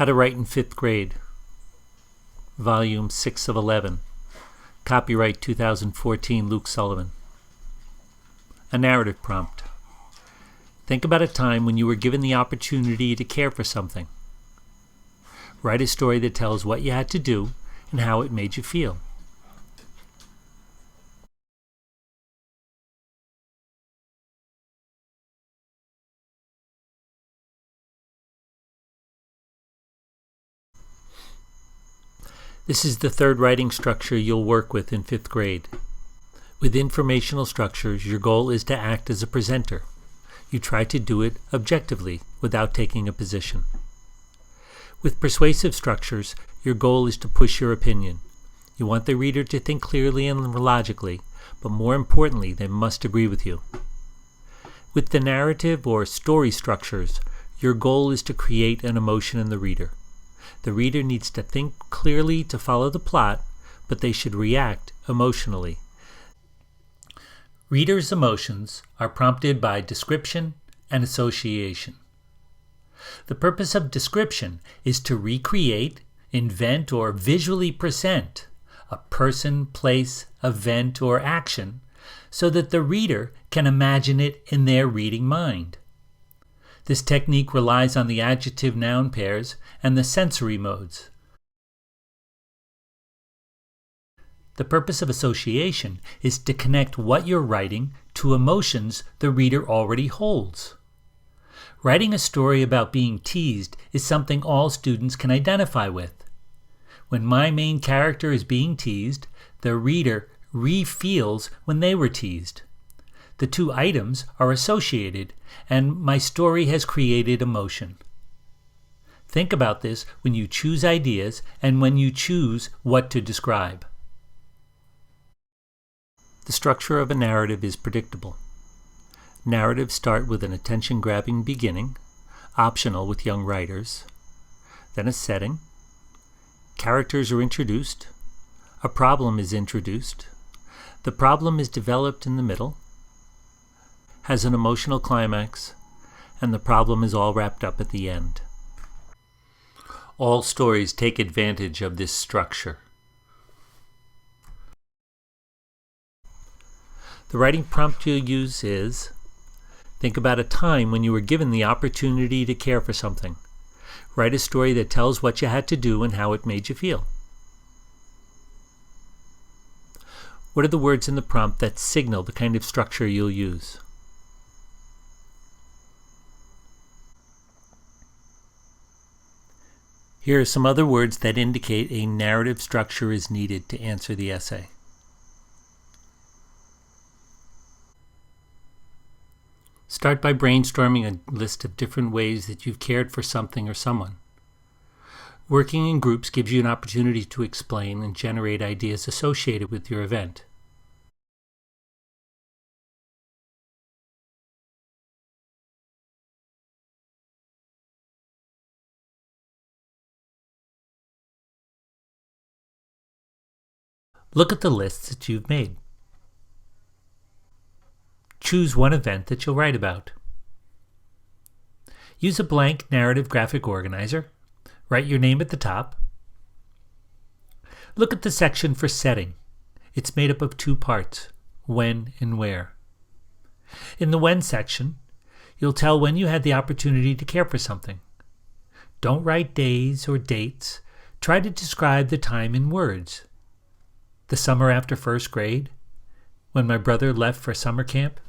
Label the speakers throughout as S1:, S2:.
S1: How to Write in 5th Grade, Volume 6 of 11, Copyright 2014, Luke Sullivan. A narrative prompt. Think about a time when you were given the opportunity to care for something. Write a story that tells what you had to do and how it made you feel. This is the third writing structure you'll work with in 5th grade. With informational structures, your goal is to act as a presenter. You try to do it objectively without taking a position. With persuasive structures, your goal is to push your opinion. You want the reader to think clearly and logically, but more importantly, they must agree with you. With the narrative or story structures, your goal is to create an emotion in the reader. The reader needs to think clearly to follow the plot, but they should react emotionally. Readers' emotions are prompted by description and association. The purpose of description is to recreate, invent, or visually present a person, place, event, or action so that the reader can imagine it in their reading mind. This technique relies on the adjective-noun pairs and the sensory modes. The purpose of association is to connect what you're writing to emotions the reader already holds. Writing a story about being teased is something all students can identify with. When my main character is being teased, the reader re-feels when they were teased. The two items are associated, and my story has created emotion. Think about this when you choose ideas and when you choose what to describe. The structure of a narrative is predictable. Narratives start with an attention-grabbing beginning, optional with young writers, then a setting, characters are introduced, a problem is introduced, the problem is developed in the middle, has an emotional climax, and the problem is all wrapped up at the end. All stories take advantage of this structure. The writing prompt you'll use is, think about a time when you were given the opportunity to care for something. Write a story that tells what you had to do and how it made you feel. What are the words in the prompt that signal the kind of structure you'll use? Here are some other words that indicate a narrative structure is needed to answer the essay. Start by brainstorming a list of different ways that you've cared for something or someone. Working in groups gives you an opportunity to explain and generate ideas associated with your event. Look at the lists that you've made. Choose one event that you'll write about. Use a blank narrative graphic organizer. Write your name at the top. Look at the section for setting. It's made up of two parts, when and where. In the when section, you'll tell when you had the opportunity to care for something. Don't write days or dates. Try to describe the time in words. The summer after 1st grade, when my brother left for summer camp,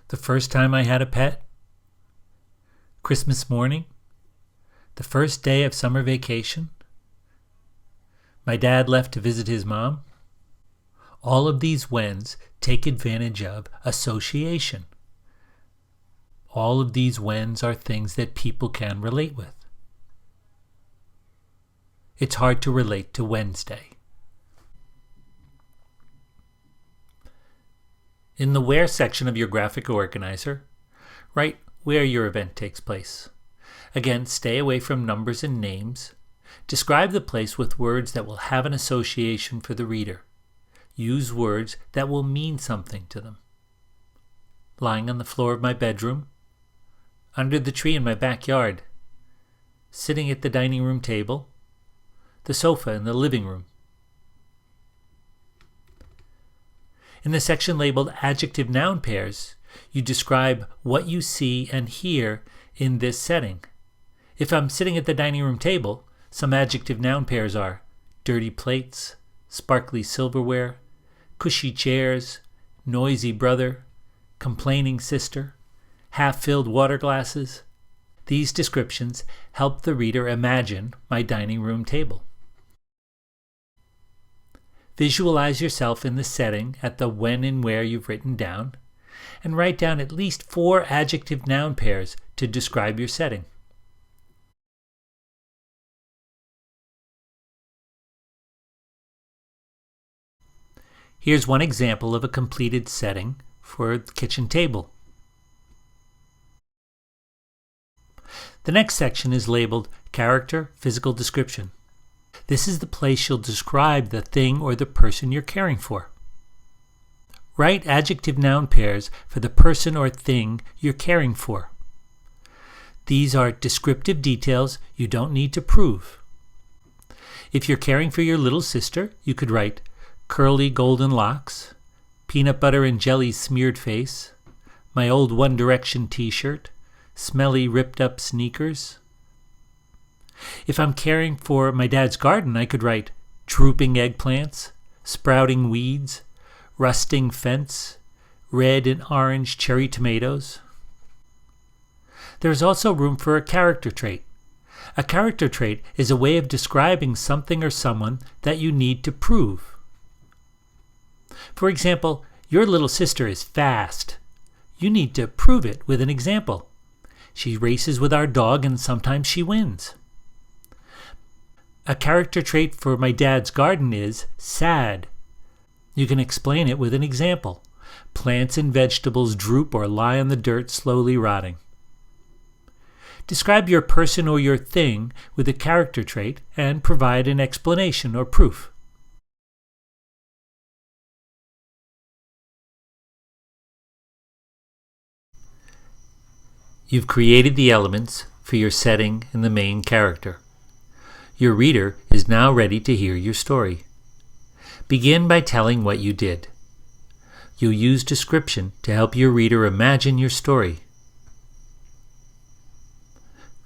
S1: the first time I had a pet, Christmas morning, the first day of summer vacation, my dad left to visit his mom. All of these whens take advantage of association. All of these whens are things that people can relate with. It's hard to relate to Wednesday. In the where section of your graphic organizer, write where your event takes place. Again, stay away from numbers and names. Describe the place with words that will have an association for the reader. Use words that will mean something to them. Lying on the floor of my bedroom, under the tree in my backyard, sitting at the dining room table, the sofa in the living room. In the section labeled Adjective-Noun Pairs, you describe what you see and hear in this setting. If I'm sitting at the dining room table, some adjective-noun pairs are dirty plates, sparkly silverware, cushy chairs, noisy brother, complaining sister, half-filled water glasses. These descriptions help the reader imagine my dining room table. Visualize yourself in the setting at the when and where you've written down, and write down at least 4 adjective-noun pairs to describe your setting. Here's one example of a completed setting for the kitchen table. The next section is labeled Character Physical Description. This is the place you'll describe the thing or the person you're caring for. Write adjective-noun pairs for the person or thing you're caring for. These are descriptive details you don't need to prove. If you're caring for your little sister, you could write curly golden locks, peanut butter and jelly smeared face, my old One Direction t-shirt, smelly ripped up sneakers. If I'm caring for my dad's garden, I could write drooping eggplants, sprouting weeds, rusting fence, red and orange cherry tomatoes. There's also room for a character trait. A character trait is a way of describing something or someone that you need to prove. For example, your little sister is fast. You need to prove it with an example. She races with our dog and sometimes she wins. A character trait for my dad's garden is sad. You can explain it with an example. Plants and vegetables droop or lie on the dirt slowly rotting. Describe your person or your thing with a character trait and provide an explanation or proof. You've created the elements for your setting and the main character. Your reader is now ready to hear your story. Begin by telling what you did. You'll use description to help your reader imagine your story.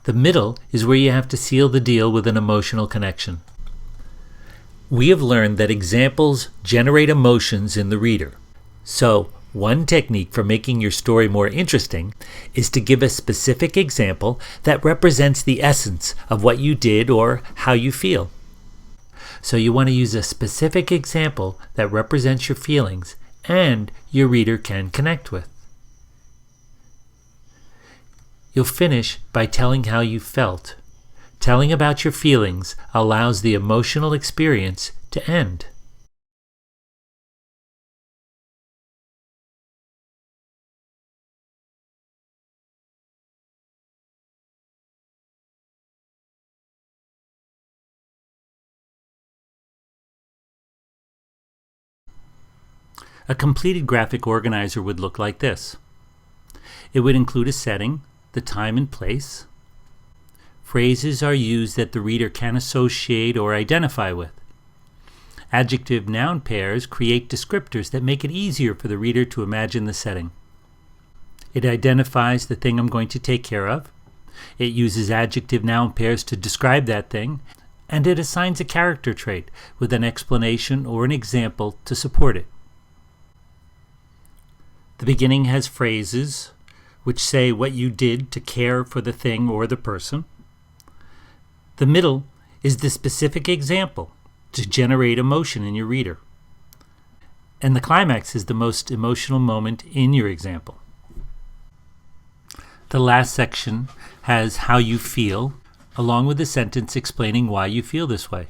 S1: The middle is where you have to seal the deal with an emotional connection. We have learned that examples generate emotions in the reader. So, one technique for making your story more interesting is to give a specific example that represents the essence of what you did or how you feel. So you want to use a specific example that represents your feelings and your reader can connect with. You'll finish by telling how you felt. Telling about your feelings allows the emotional experience to end. A completed graphic organizer would look like this. It would include a setting, the time and place. Phrases are used that the reader can associate or identify with. Adjective-noun pairs create descriptors that make it easier for the reader to imagine the setting. It identifies the thing I'm going to take care of. It uses adjective-noun pairs to describe that thing. And it assigns a character trait with an explanation or an example to support it. The beginning has phrases which say what you did to care for the thing or the person. The middle is the specific example to generate emotion in your reader. And the climax is the most emotional moment in your example. The last section has how you feel, along with a sentence explaining why you feel this way.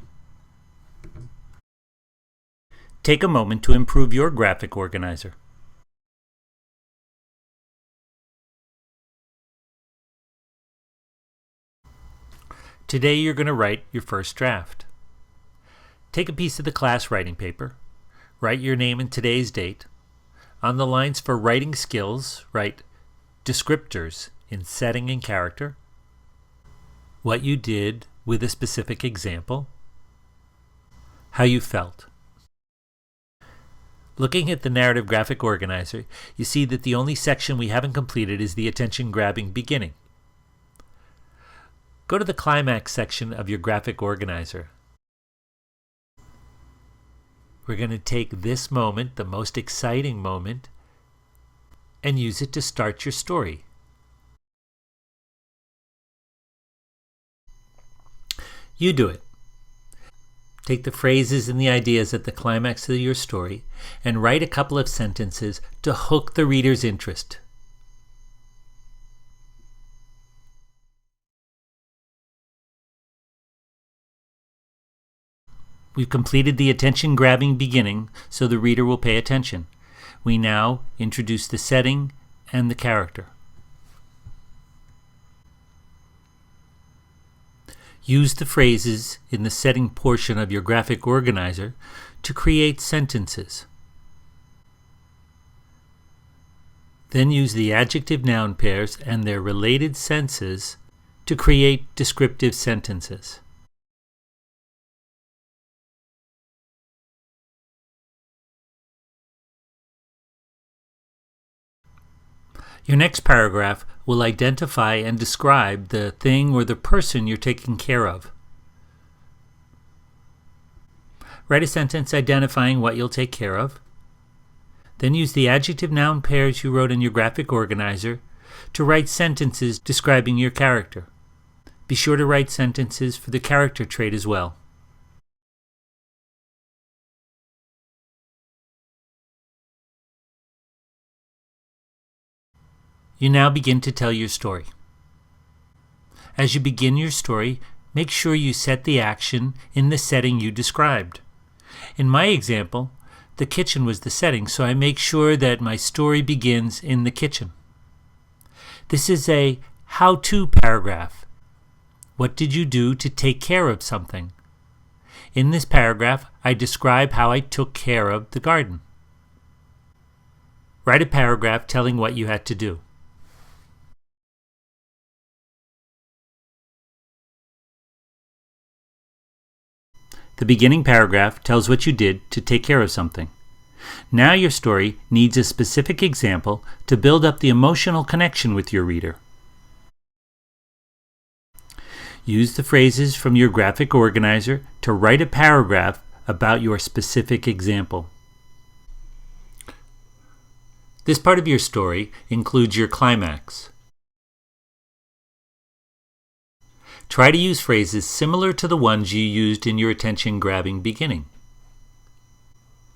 S1: Take a moment to improve your graphic organizer. Today you're going to write your first draft. Take a piece of the class writing paper, write your name and today's date. On the lines for writing skills, write descriptors in setting and character. what you did with a specific example, how you felt. Looking at the narrative graphic organizer, you see that the only section we haven't completed is the attention-grabbing beginning. Go to the climax section of your graphic organizer. We're going to take this moment, the most exciting moment, and use it to start your story. You do it. Take the phrases and the ideas at the climax of your story and write a couple of sentences to hook the reader's interest. We've completed the attention-grabbing beginning, so the reader will pay attention. We now introduce the setting and the character. Use the phrases in the setting portion of your graphic organizer to create sentences. Then use the adjective-noun pairs and their related senses to create descriptive sentences. Your next paragraph will identify and describe the thing or the person you're taking care of. Write a sentence identifying what you'll take care of. Then use the adjective-noun pairs you wrote in your graphic organizer to write sentences describing your character. Be sure to write sentences for the character trait as well. You now begin to tell your story. As you begin your story, make sure you set the action in the setting you described. In my example, the kitchen was the setting, so I make sure that my story begins in the kitchen. This is a how-to paragraph. What did you do to take care of something? In this paragraph, I describe how I took care of the garden. Write a paragraph telling what you had to do. The beginning paragraph tells what you did to take care of something. Now your story needs a specific example to build up the emotional connection with your reader. Use the phrases from your graphic organizer to write a paragraph about your specific example. This part of your story includes your climax. Try to use phrases similar to the ones you used in your attention-grabbing beginning.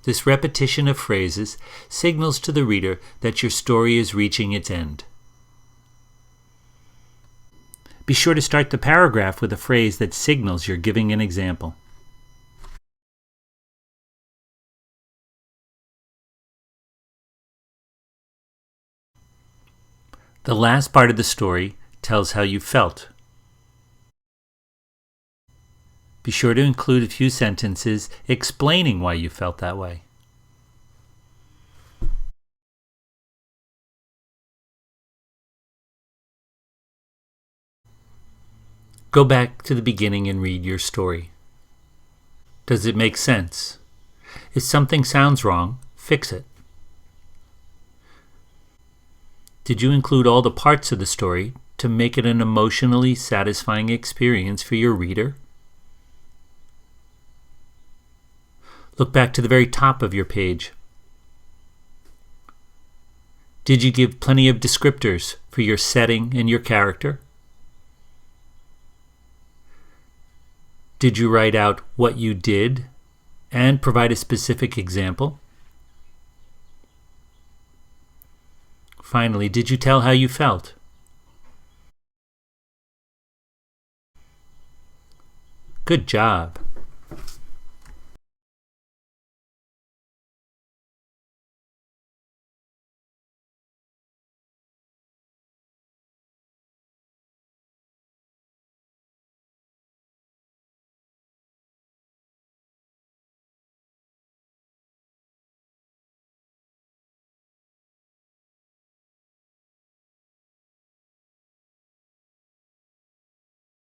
S1: This repetition of phrases signals to the reader that your story is reaching its end. Be sure to start the paragraph with a phrase that signals you're giving an example. The last part of the story tells how you felt. Be sure to include a few sentences explaining why you felt that way. Go back to the beginning and read your story. Does it make sense? If something sounds wrong, fix it. Did you include all the parts of the story to make it an emotionally satisfying experience for your reader? Look back to the very top of your page. Did you give plenty of descriptors for your setting and your character? Did you write out what you did and provide a specific example? Finally, did you tell how you felt? Good job.